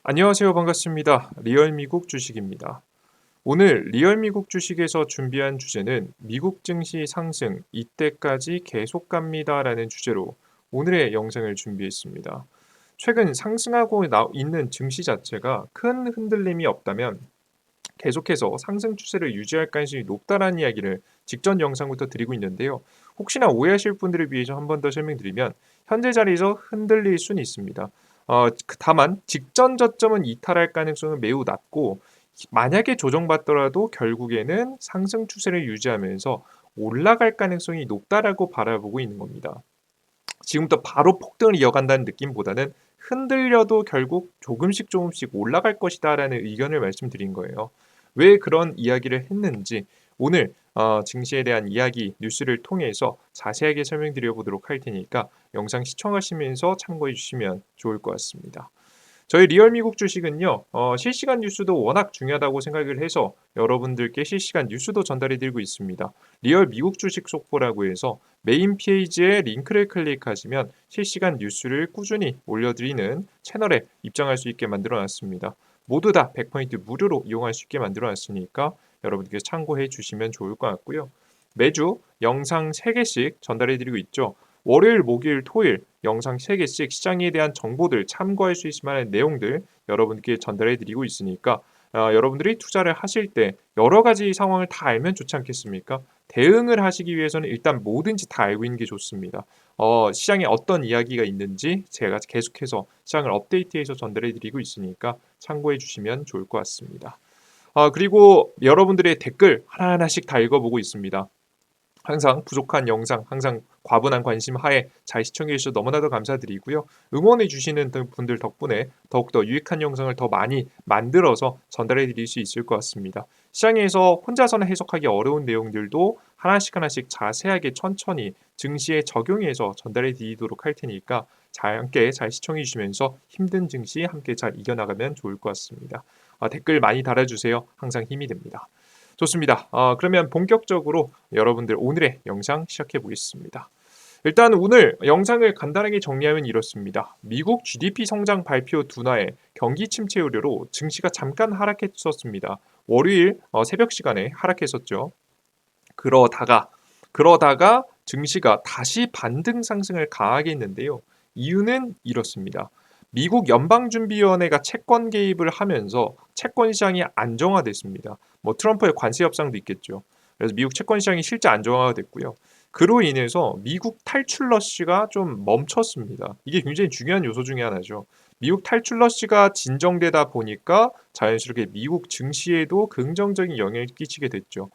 안녕하세요. 반갑습니다. 리얼 미국 주식입니다. 오늘 리얼 미국 주식에서 준비한 주제는 미국 증시 상승 이때까지 계속 갑니다라는 주제로 오늘의 영상을 준비했습니다. 최근 상승하고 있는 증시 자체가 큰 흔들림이 없다면 계속해서 상승 추세를 유지할 가능성이 높다라는 이야기를 직전 영상부터 드리고 있는데요. 혹시나 오해하실 분들을 위해서 한 번 더 설명드리면 현재 자리에서 흔들릴 수는 있습니다. 다만 직전 저점은 이탈할 가능성은 매우 낮고 만약에 조정받더라도 결국에는 상승 추세를 유지하면서 올라갈 가능성이 높다라고 바라보고 있는 겁니다. 지금부터 바로 폭등을 이어간다는 느낌보다는 흔들려도 결국 조금씩 조금씩 올라갈 것이다라는 의견을 말씀드린 거예요. 왜 그런 이야기를 했는지 오늘 증시에 대한 이야기 뉴스를 통해서 자세하게 설명드려 보도록 할 테니까 영상 시청하시면서 참고해 주시면 좋을 것 같습니다. 저희 리얼 미국 주식은요, 실시간 뉴스도 워낙 중요하다고 생각을 해서 여러분들께 실시간 뉴스도 전달해 드리고 있습니다. 리얼 미국 주식 속보라고 해서 메인 페이지에 링크를 클릭하시면 실시간 뉴스를 꾸준히 올려드리는 채널에 입장할 수 있게 만들어 놨습니다. 모두 다 100% 무료로 이용할 수 있게 만들어 놨으니까 여러분께 참고해 주시면 좋을 것 같고요. 매주 영상 3개씩 전달해 드리고 있죠. 월요일, 목요일, 토요일 영상 3개씩 시장에 대한 정보들 참고할 수 있을 만한 내용들 여러분께 전달해 드리고 있으니까 여러분들이 투자를 하실 때 여러 가지 상황을 다 알면 좋지 않겠습니까? 대응을 하시기 위해서는 일단 뭐든지 다 알고 있는 게 좋습니다. 시장에 어떤 이야기가 있는지 제가 계속해서 시장을 업데이트해서 전달해 드리고 있으니까 참고해 주시면 좋을 것 같습니다. 그리고 여러분들의 댓글 하나하나씩 다 읽어보고 있습니다. 항상 부족한 영상, 항상 과분한 관심 하에 잘 시청해 주셔서 너무나도 감사드리고요. 응원해 주시는 분들 덕분에 더욱더 유익한 영상을 더 많이 만들어서 전달해 드릴 수 있을 것 같습니다. 시장에서 혼자서는 해석하기 어려운 내용들도 하나씩 하나씩 자세하게 천천히 증시에 적용해서 전달해 드리도록 할 테니까 함께 잘 시청해 주시면서 힘든 증시 함께 잘 이겨나가면 좋을 것 같습니다. 댓글 많이 달아주세요. 항상 힘이 됩니다. 좋습니다. 그러면 본격적으로 여러분들 오늘의 영상 시작해 보겠습니다. 일단 오늘 영상을 간단하게 정리하면 이렇습니다. 미국 GDP 성장 발표 둔화에 경기 침체 우려로 증시가 잠깐 하락했었습니다. 월요일 새벽 시간에 하락했었죠. 그러다가 증시가 다시 반등 상승을 강하게 했는데요. 이유는 이렇습니다. 미국 연방준비위원회가 채권 개입을 하면서 채권 시장이 안정화됐습니다. 뭐 트럼프의 관세 협상도 있겠죠. 그래서 미국 채권 시장이 실제 안정화가 됐고요. 그로 인해서 미국 탈출 러시가 좀 멈췄습니다. 이게 굉장히 중요한 요소 중에 하나죠. 미국 탈출 러시가 진정되다 보니까 자연스럽게 미국 증시에도 긍정적인 영향을 끼치게 됐죠.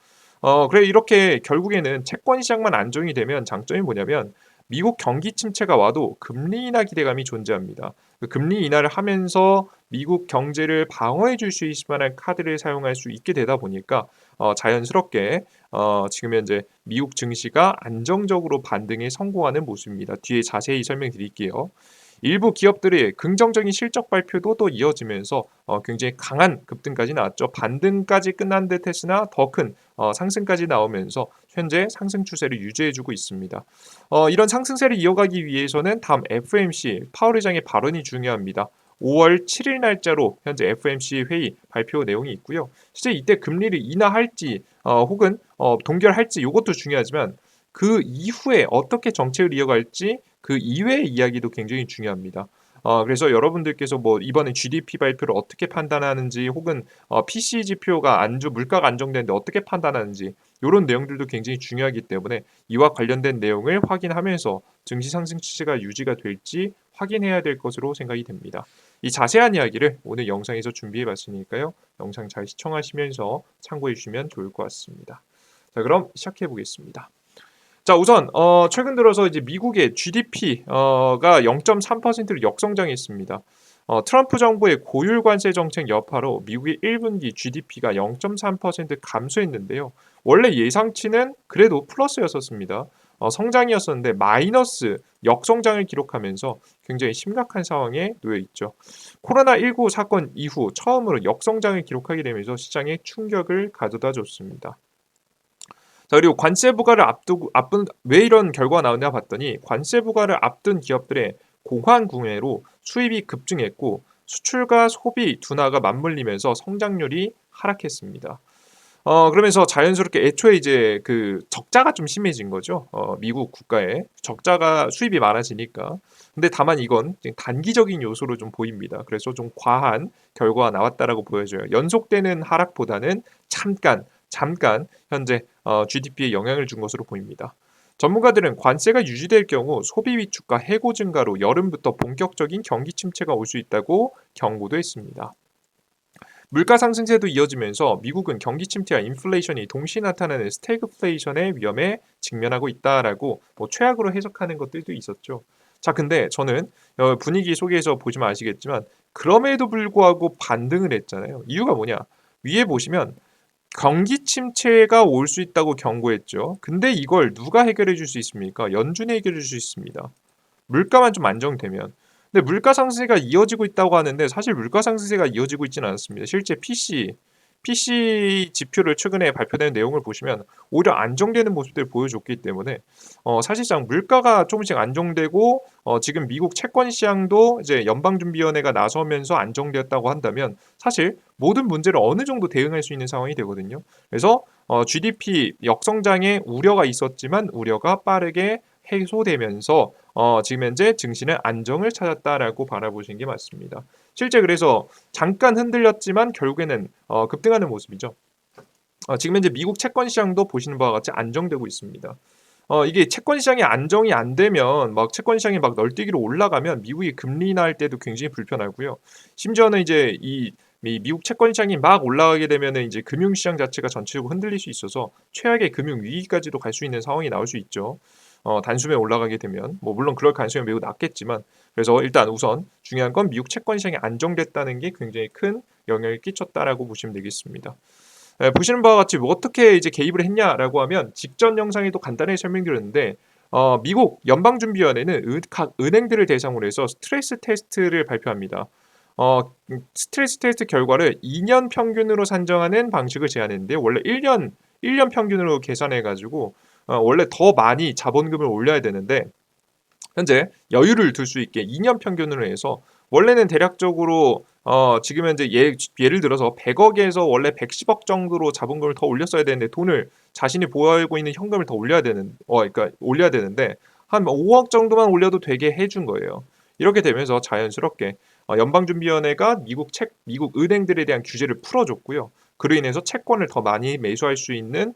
그래 이렇게 결국에는 채권 시장만 안정이 되면 장점이 뭐냐면 미국 경기 침체가 와도 금리 인하 기대감이 존재합니다. 그 금리 인하를 하면서 미국 경제를 방어해 줄 수 있을 만한 카드를 사용할 수 있게 되다 보니까 자연스럽게 지금 현재 미국 증시가 안정적으로 반등에 성공하는 모습입니다. 뒤에 자세히 설명드릴게요. 일부 기업들의 긍정적인 실적 발표도 또 이어지면서 굉장히 강한 급등까지 나왔죠. 반등까지 끝난 듯 했으나 더 큰 상승까지 나오면서 현재 상승 추세를 유지해주고 있습니다. 이런 상승세를 이어가기 위해서는 다음 FOMC 파월 의장의 발언이 중요합니다. 5월 7일 날짜로 현재 FOMC 회의 발표 내용이 있고요. 실제 이때 금리를 인하할지 혹은 동결할지 이것도 중요하지만 그 이후에 어떻게 정책을 이어갈지 그 이외의 이야기도 굉장히 중요합니다. 그래서 여러분들께서 뭐 이번에 GDP 발표를 어떻게 판단하는지 혹은 PCE 지표가 물가가 안정되는데 어떻게 판단하는지 이런 내용들도 굉장히 중요하기 때문에 이와 관련된 내용을 확인하면서 증시 상승 추세가 유지가 될지 확인해야 될 것으로 생각이 됩니다. 이 자세한 이야기를 오늘 영상에서 준비해 봤으니까요. 영상 잘 시청하시면서 참고해 주시면 좋을 것 같습니다. 자, 그럼 시작해 보겠습니다. 자, 우선 최근 들어서 이제 미국의 GDP가 0.3%로 역성장했습니다. 트럼프 정부의 고율 관세 정책 여파로 미국의 1분기 GDP가 0.3% 감소했는데요. 원래 예상치는 그래도 플러스였었습니다. 성장이었었는데 마이너스 역성장을 기록하면서 굉장히 심각한 상황에 놓여 있죠. 코로나19 사건 이후 처음으로 역성장을 기록하게 되면서 시장에 충격을 가져다 줬습니다. 자, 그리고 관세 부과를 앞둔 왜 이런 결과가 나오냐 봤더니 관세 부과를 앞둔 기업들의 고환 구매로 수입이 급증했고 수출과 소비 둔화가 맞물리면서 성장률이 하락했습니다. 그러면서 자연스럽게 애초에 이제 그 적자가 좀 심해진 거죠. 미국 국가에 적자가 수입이 많아지니까. 근데 다만 이건 단기적인 요소로 좀 보입니다. 그래서 좀 과한 결과가 나왔다라고 보여져요. 연속되는 하락보다는 잠깐 현재 GDP에 영향을 준 것으로 보입니다. 전문가들은 관세가 유지될 경우 소비 위축과 해고 증가로 여름부터 본격적인 경기 침체가 올 수 있다고 경고도 했습니다. 물가 상승세도 이어지면서 미국은 경기 침체와 인플레이션이 동시에 나타나는 스태그플레이션의 위험에 직면하고 있다라고 최악으로 해석하는 것들도 있었죠. 자, 근데 저는 분위기 속에서 보시면 아시겠지만 그럼에도 불구하고 반등을 했잖아요. 이유가 뭐냐? 위에 보시면 경기 침체가 올 수 있다고 경고했죠. 근데 이걸 누가 해결해 줄 수 있습니까? 연준이 해결해 줄 수 있습니다. 물가만 좀 안정되면. 근데 물가 상승세가 이어지고 있다고 하는데 사실 물가 상승세가 이어지고 있지는 않습니다. 실제 PC 지표를 최근에 발표된 내용을 보시면 오히려 안정되는 모습들을 보여줬기 때문에 사실상 물가가 조금씩 안정되고 지금 미국 채권 시장도 이제 연방준비위원회가 나서면서 안정되었다고 한다면 사실 모든 문제를 어느 정도 대응할 수 있는 상황이 되거든요. 그래서 GDP 역성장에 우려가 있었지만 우려가 빠르게 해소되면서 지금 현재 증시는 안정을 찾았다라고 바라보시는 게 맞습니다. 실제 그래서 잠깐 흔들렸지만 결국에는 급등하는 모습이죠. 지금 현재 미국 채권 시장도 보시는 바와 같이 안정되고 있습니다. 이게 채권 시장이 안정이 안 되면 막 채권 시장이 막 널뛰기로 올라가면 미국이 금리 인하할 때도 굉장히 불편하고요. 심지어는 이제 이 미국 채권 시장이 막 올라가게 되면은 이제 금융 시장 자체가 전체적으로 흔들릴 수 있어서 최악의 금융 위기까지도 갈 수 있는 상황이 나올 수 있죠. 단숨에 올라가게 되면 물론 그럴 가능성이 매우 낮겠지만 그래서 일단 우선 중요한 건 미국 채권 시장이 안정됐다는 게 굉장히 큰 영향을 끼쳤다라고 보시면 되겠습니다. 보시는 바와 같이 어떻게 이제 개입을 했냐라고 하면 직전 영상에도 간단히 설명드렸는데 미국 연방준비위원회는 각 은행들을 대상으로 해서 스트레스 테스트를 발표합니다. 스트레스 테스트 결과를 2년 평균으로 산정하는 방식을 제안했는데 원래 1년 평균으로 계산해 가지고 원래 더 많이 자본금을 올려야 되는데 현재 여유를 둘 수 있게 2년 평균으로 해서 원래는 대략적으로 지금 현재 예를 들어서 100억에서 원래 110억 정도로 자본금을 더 올렸어야 되는데 돈을 자신이 보유하고 있는 현금을 더 그러니까 올려야 되는데 한 5억 정도만 올려도 되게 해준 거예요. 이렇게 되면서 자연스럽게 연방준비위원회가 미국 은행들에 대한 규제를 풀어줬고요. 그로 인해서 채권을 더 많이 매수할 수 있는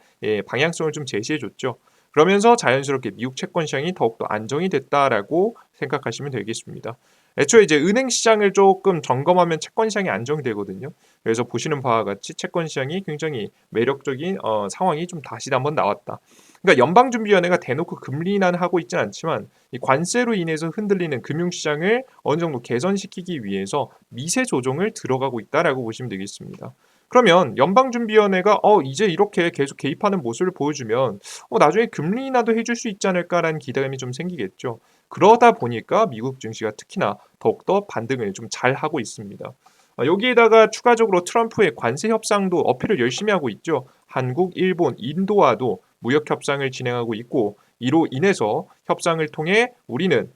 방향성을 좀 제시해줬죠. 그러면서 자연스럽게 미국 채권 시장이 더욱더 안정이 됐다라고 생각하시면 되겠습니다. 애초에 이제 은행 시장을 조금 점검하면 채권 시장이 안정되거든요. 그래서 보시는 바와 같이 채권 시장이 굉장히 매력적인 상황이 좀 다시 한번 나왔다. 그러니까 연방준비위원회가 대놓고 금리 인하는 하고 있지는 않지만 이 관세로 인해서 흔들리는 금융시장을 어느 정도 개선시키기 위해서 미세 조정을 들어가고 있다라고 보시면 되겠습니다. 그러면 연방준비위원회가 이제 이렇게 계속 개입하는 모습을 보여주면 나중에 금리 인하도 해줄 수 있지 않을까라는 기대감이 좀 생기겠죠. 그러다 보니까 미국 증시가 특히나 더욱더 반등을 좀 잘하고 있습니다. 여기에다가 추가적으로 트럼프의 관세 협상도 어필을 열심히 하고 있죠. 한국, 일본, 인도와도 무역 협상을 진행하고 있고 이로 인해서 협상을 통해 우리는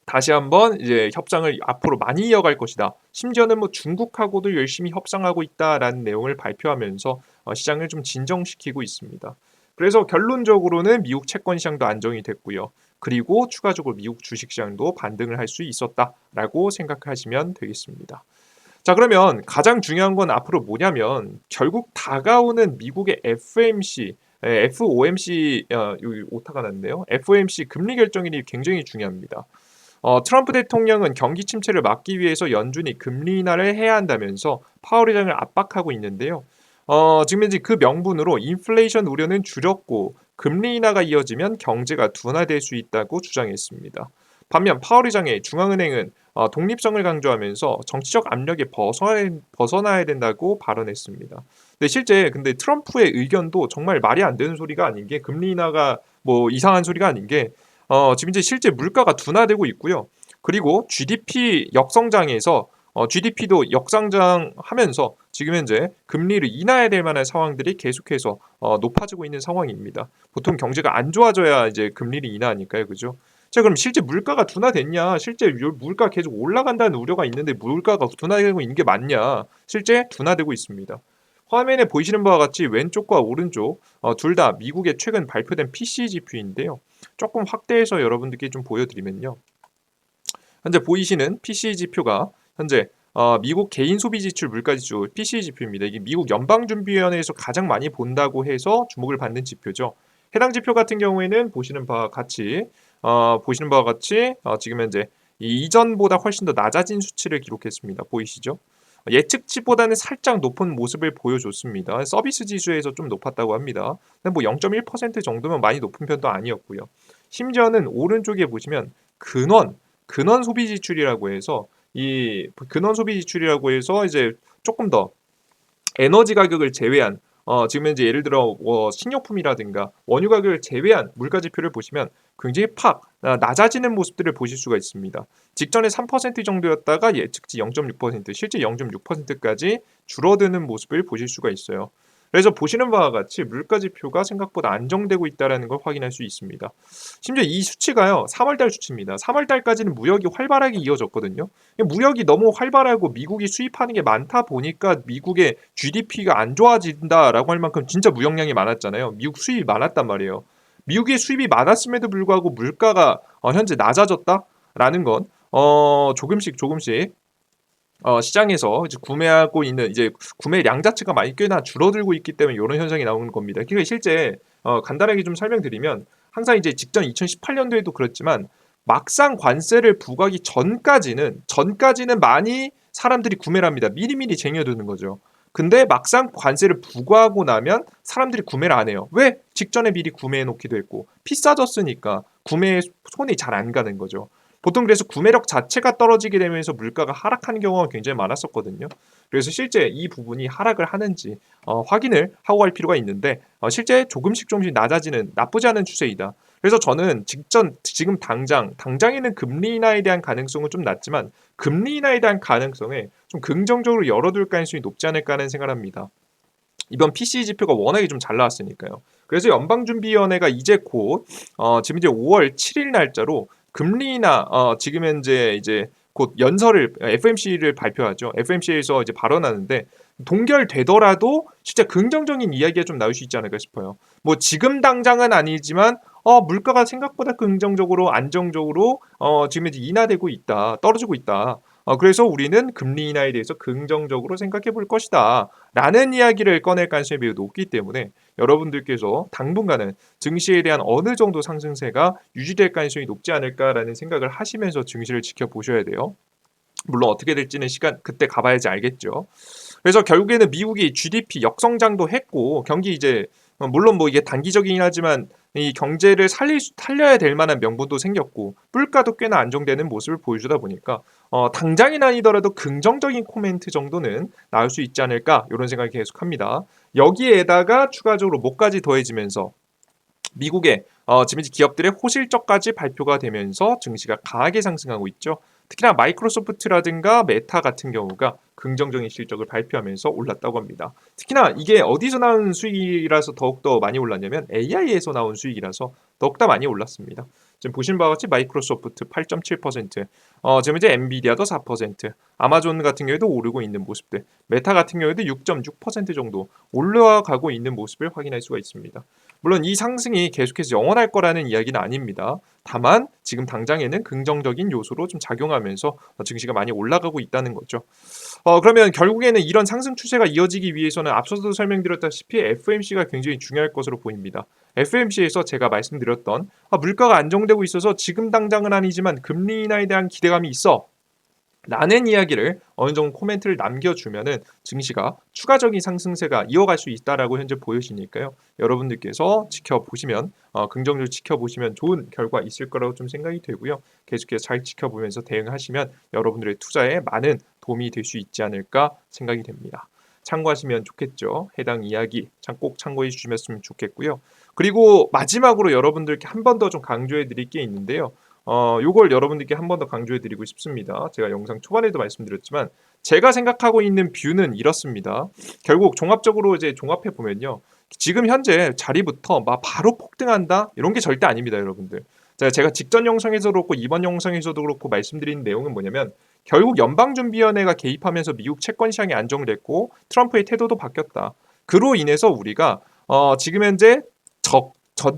다시 한번 이제 협상을 앞으로 많이 이어갈 것이다. 심지어는 중국하고도 열심히 협상하고 있다라는 내용을 발표하면서 시장을 좀 진정시키고 있습니다. 그래서 결론적으로는 미국 채권 시장도 안정이 됐고요. 그리고 추가적으로 미국 주식 시장도 반등을 할 수 있었다라고 생각하시면 되겠습니다. 자, 그러면 가장 중요한 건 앞으로 뭐냐면 결국 다가오는 미국의 FOMC 여기 오타가 났네요. FOMC 금리 결정일이 굉장히 중요합니다. 트럼프 대통령은 경기 침체를 막기 위해서 연준이 금리 인하를 해야 한다면서 파월 의장을 압박하고 있는데요. 지금 현재 그 명분으로 인플레이션 우려는 줄였고 금리 인하가 이어지면 경제가 둔화될 수 있다고 주장했습니다. 반면 파월 의장의 중앙은행은 독립성을 강조하면서 정치적 압력에 벗어나야 된다고 발언했습니다. 근데 실제 트럼프의 의견도 정말 말이 안 되는 소리가 아닌 게 금리 인하가 이상한 소리가 아닌 게 지금 이제 실제 물가가 둔화되고 있고요. 그리고 GDP 역성장에서 GDP도 역성장하면서 지금 현재 금리를 인하해야 될 만한 상황들이 계속해서 높아지고 있는 상황입니다. 보통 경제가 안 좋아져야 이제 금리를 인하하니까요, 그죠? 자, 그럼 실제 물가가 둔화됐냐? 실제 물가 계속 올라간다는 우려가 있는데 물가가 둔화되고 있는 게 맞냐? 실제 둔화되고 있습니다. 화면에 보이시는 바와 같이 왼쪽과 오른쪽 둘 다 미국의 최근 발표된 PCE 지표인데요. 조금 확대해서 여러분들께 좀 보여드리면요. 현재 보이시는 PCE 지표가 현재 미국 개인 소비 지출 물가 지수 PCE 지표입니다. 이게 미국 연방준비위원회에서 가장 많이 본다고 해서 주목을 받는 지표죠. 해당 지표 같은 경우에는 보시는 바와 같이 지금 현재 이전보다 훨씬 더 낮아진 수치를 기록했습니다. 보이시죠? 예측치보다는 살짝 높은 모습을 보여줬습니다. 서비스 지수에서 좀 높았다고 합니다. 근데 뭐 0.1% 정도면 많이 높은 편도 아니었고요. 심지어는 오른쪽에 보시면 근원 소비 지출이라고 해서 이 근원 소비 지출이라고 해서 이제 조금 더 에너지 가격을 제외한 지금 현재 예를 들어 식료품이라든가 원유 가격을 제외한 물가 지표를 보시면 굉장히 낮아지는 모습들을 보실 수가 있습니다. 직전에 3% 정도였다가 예측치 0.6%, 실제 0.6%까지 줄어드는 모습을 보실 수가 있어요. 그래서 보시는 바와 같이 물가 지표가 생각보다 안정되고 있다는 걸 확인할 수 있습니다. 심지어 이 수치가요, 3월달 수치입니다. 3월달까지는 무역이 활발하게 이어졌거든요. 무역이 너무 활발하고 미국이 수입하는 게 많다 보니까 미국의 GDP가 안 좋아진다라고 할 만큼 진짜 무역량이 많았잖아요. 미국 수입이 많았단 말이에요. 미국의 수입이 많았음에도 불구하고 물가가 현재 낮아졌다라는 건 조금씩 시장에서 이제 구매하고 있는 이제 구매량 자체가 많이 꽤나 줄어들고 있기 때문에 이런 현상이 나오는 겁니다. 그러니까 실제 간단하게 좀 설명드리면 항상 이제 직전 2018년도에도 그렇지만 막상 관세를 부과하기 전까지는 많이 사람들이 구매를 합니다. 미리미리 쟁여두는 거죠. 근데 막상 관세를 부과하고 나면 사람들이 구매를 안 해요. 왜? 직전에 미리 구매해 놓기도 했고 비싸졌으니까 구매에 손이 잘 안 가는 거죠. 보통 그래서 구매력 자체가 떨어지게 되면서 물가가 하락하는 경우가 굉장히 많았었거든요. 그래서 실제 이 부분이 하락을 하는지 확인을 하고 갈 필요가 있는데 실제 조금씩 낮아지는 나쁘지 않은 추세이다. 그래서 저는 지금 당장에는 금리 인하에 대한 가능성은 좀 낮지만 금리 인하에 대한 가능성에 좀 긍정적으로 열어둘 가능성이 높지 않을까 하는 생각을 합니다. 이번 PCE 지표가 워낙에 좀 잘 나왔으니까요. 그래서 연방준비위원회가 이제 곧 지금 이제 5월 7일 날짜로 금리 인하 지금 현재 이제 곧 연설을 FMC를 발표하죠. FMC에서 이제 발언하는데 동결되더라도 진짜 긍정적인 이야기가 좀 나올 수 있지 않을까 싶어요. 뭐 지금 당장은 아니지만 물가가 생각보다 긍정적으로 안정적으로 지금 이제 인하되고 있다. 떨어지고 있다. 그래서 우리는 금리 인하에 대해서 긍정적으로 생각해 볼 것이다. 라는 이야기를 꺼낼 가능성이 매우 높기 때문에 여러분들께서 당분간은 증시에 대한 어느 정도 상승세가 유지될 가능성이 높지 않을까라는 생각을 하시면서 증시를 지켜보셔야 돼요. 물론 어떻게 될지는 시간 그때 가봐야지 알겠죠. 그래서 결국에는 미국이 GDP 역성장도 했고 경기 이제 물론 뭐 이게 단기적이긴 하지만 이 경제를 살려야 될 만한 명분도 생겼고 물가도 꽤나 안정되는 모습을 보여주다 보니까 당장은 아니더라도 긍정적인 코멘트 정도는 나올 수 있지 않을까 이런 생각이 계속합니다. 여기에다가 추가적으로 뭐까지 더해지면서 미국의 지금 기업들의 호실적까지 발표가 되면서 증시가 강하게 상승하고 있죠. 특히나 마이크로소프트라든가 메타 같은 경우가 긍정적인 실적을 발표하면서 올랐다고 합니다. 특히나 이게 어디서 나온 수익이라서 더욱더 많이 올랐냐면 AI에서 나온 수익이라서 더욱더 많이 올랐습니다. 지금 보신 바와 같이 마이크로소프트 8.7%, 지금 이제 엔비디아도 4%, 아마존 같은 경우에도 오르고 있는 모습들, 메타 같은 경우에도 6.6% 정도 올라가고 있는 모습을 확인할 수가 있습니다. 물론 이 상승이 계속해서 영원할 거라는 이야기는 아닙니다. 다만 지금 당장에는 긍정적인 요소로 좀 작용하면서 증시가 많이 올라가고 있다는 거죠. 그러면 결국에는 이런 상승 추세가 이어지기 위해서는 앞서도 설명드렸다시피 FMC가 굉장히 중요할 것으로 보입니다. FMC에서 제가 말씀드렸던 물가가 안정되고 있어서 지금 당장은 아니지만 금리 인하에 대한 기대감이 있어 라는 이야기를 어느 정도 코멘트를 남겨주면은 증시가 추가적인 상승세가 이어갈 수 있다라고 현재 보여지니까요. 여러분들께서 지켜보시면 긍정적으로 지켜보시면 좋은 결과 있을 거라고 좀 생각이 되고요. 계속해서 잘 지켜보면서 대응하시면 여러분들의 투자에 많은 도움이 될 수 있지 않을까 생각이 됩니다. 참고하시면 좋겠죠. 해당 이야기 꼭 참고해 주시면 좋겠고요. 그리고 마지막으로 여러분들께 한 번 더 좀 강조해 드릴 게 있는데요. 요걸 여러분들께 한 번 더 강조해 드리고 싶습니다. 제가 영상 초반에도 말씀드렸지만 제가 생각하고 있는 뷰는 이렇습니다. 결국 종합적으로 이제 종합해 보면요. 지금 현재 자리부터 막 바로 폭등한다? 이런 게 절대 아닙니다, 여러분들. 제가 직전 영상에서도 그렇고 이번 영상에서도 그렇고 말씀드린 내용은 뭐냐면 결국 연방준비위원회가 개입하면서 미국 채권 시장이 안정됐고 트럼프의 태도도 바뀌었다. 그로 인해서 우리가 지금 현재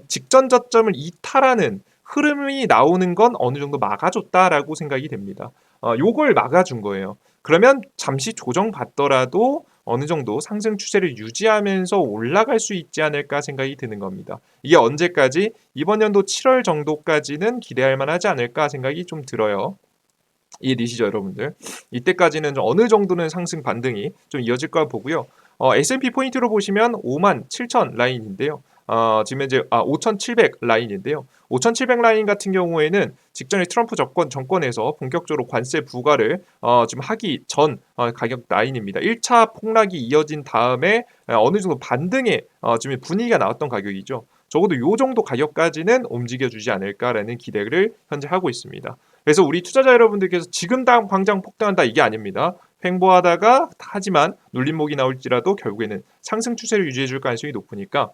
직전 저점을 이탈하는 흐름이 나오는 건 어느 정도 막아줬다라고 생각이 됩니다. 요걸 막아준 거예요. 그러면 잠시 조정받더라도 어느 정도 상승 추세를 유지하면서 올라갈 수 있지 않을까 생각이 드는 겁니다. 이게 언제까지? 이번 연도 7월 정도까지는 기대할 만하지 않을까 생각이 좀 들어요. 이해되시죠, 여러분들? 이때까지는 좀 어느 정도는 상승 반등이 좀 이어질 거라 보고요. S&P 포인트로 보시면 57,000 라인인데요. 지금 이제 5,700 라인인데요. 5,700 라인 같은 경우에는 직전에 트럼프 정권에서 본격적으로 관세 부과를 지금 하기 전 가격 라인입니다. 1차 폭락이 이어진 다음에 어느 정도 반등의 지금 분위기가 나왔던 가격이죠. 적어도 요 정도 가격까지는 움직여주지 않을까라는 기대를 현재 하고 있습니다. 그래서 우리 투자자 여러분들께서 지금 당장 폭등한다 이게 아닙니다. 횡보하다가 하지만 눌림목이 나올지라도 결국에는 상승 추세를 유지해줄 가능성이 높으니까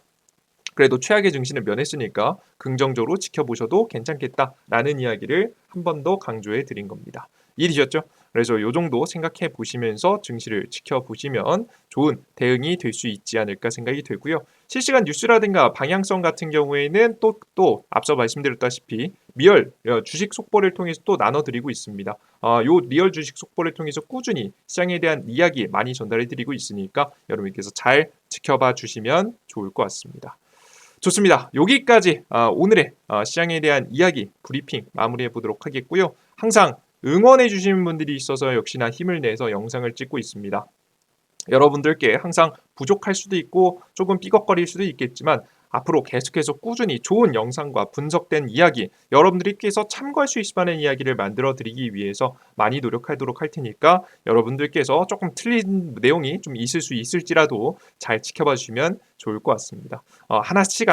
그래도 최악의 증시는 면했으니까 긍정적으로 지켜보셔도 괜찮겠다라는 이야기를 한 번 더 강조해 드린 겁니다. 이해되셨죠? 그래서 이 정도 생각해 보시면서 증시를 지켜보시면 좋은 대응이 될 수 있지 않을까 생각이 들고요. 실시간 뉴스라든가 방향성 같은 경우에는 또 앞서 말씀드렸다시피 리얼 주식 속보를 통해서 또 나눠드리고 있습니다. 요 리얼 주식 속보를 통해서 꾸준히 시장에 대한 이야기 많이 전달해 드리고 있으니까 여러분께서 잘 지켜봐 주시면 좋을 것 같습니다. 좋습니다. 여기까지 오늘의 시장에 대한 이야기 브리핑 마무리해 보도록 하겠고요. 항상 응원해 주시는 분들이 있어서 역시나 힘을 내서 영상을 찍고 있습니다. 여러분들께 항상 부족할 수도 있고 조금 삐걱거릴 수도 있겠지만 앞으로 계속해서 꾸준히 좋은 영상과 분석된 이야기 여러분들께서 참고할 수 있을 만한 이야기를 만들어 드리기 위해서 많이 노력하도록 할 테니까 여러분들께서 조금 틀린 내용이 좀 있을 수 있을지라도 잘 지켜봐 주시면 좋을 것 같습니다. 하나씩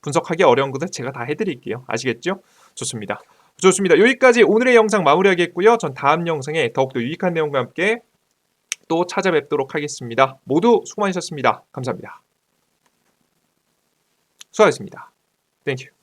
분석하기 어려운 것들 제가 다 해드릴게요. 아시겠죠? 좋습니다. 여기까지 오늘의 영상 마무리하겠고요. 전 다음 영상에 더욱더 유익한 내용과 함께 또 찾아뵙도록 하겠습니다. 모두 수고 많으셨습니다. 감사합니다. 수고하셨습니다. 땡큐.